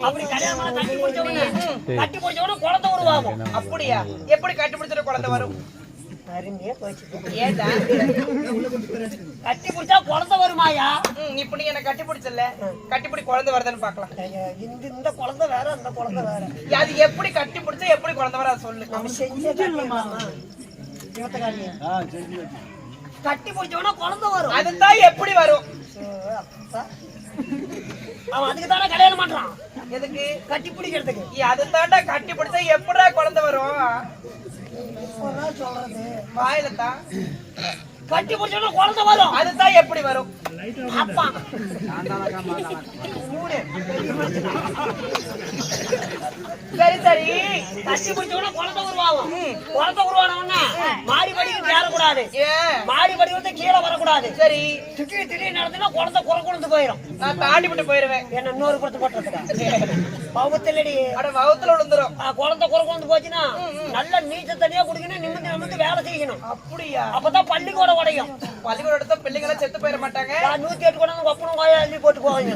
அப்படி கல்யாணம் கட்டி முடிச்சவன குழந்தை உருவாகும். அப்படியா? எப்படி கட்டி முடிச்ச குழந்தை வரும்? ஏதா கட்டி பிடிச்சா குழந்தை வருமாயா? இப்ப நீ என்ன கட்டி பிடிச்சல, கட்டிப்பிடி குழந்தை வருதுன்னு பாக்கலாம். இந்த குழந்தை வேற, அந்த குழந்தை வேற. அது எப்படி கட்டி பிடிச்சா எப்படி குழந்தை வர சொல்லு. கட்டி பிடிச்சவனா குழந்தை வரும். அதுதான் எப்படி வரும்? அவன் அதுக்கு தானே கல்யாணம் பண்றான். எதுக்கு? கட்டி பிடிக்கிறதுக்கு. அதுதான்டா கட்டி பிடிச்சா எப்படா குழந்தை வரும்? சொல்றது வாயில தான் கட்டி பிடிச்சவனா குழந்தை வரும். அதுதான் எப்படி வரும்? அப்பா சரி சரி, கட்டி பிடிச்சவனா குழந்தை உருவாகும். குழந்தை உருவானவன மாடி படிக்கு ஏறக்கூடாது. மாடி படி வந்து கீழே வரக்கூடாது. சரி, திடீர்னு நடந்துன்னா குழந்தை குழந்து போயிடும். நான் தாண்டி விட்டு போயிருவேன். என்ன இன்னொரு படுத்து போட்டுறதுக்கா? பவுத்திலடி அட வவுத்துல விழுந்துரும். குழந்தை குழந்து போச்சுன்னா நல்ல நீச்சல் தனியா குடிக்கணும், நிமிந்து நிமிந்து வேலை செய்யணும். அப்படியா? அப்பதான் பள்ளிக்கூடம் உடையும். பள்ளிக்கூட எடுத்த பிள்ளைங்கள செத்து போயிட மாட்டாங்க. 108 கொண்டு ஒப்பனும் அள்ளி போட்டு போவாங்க.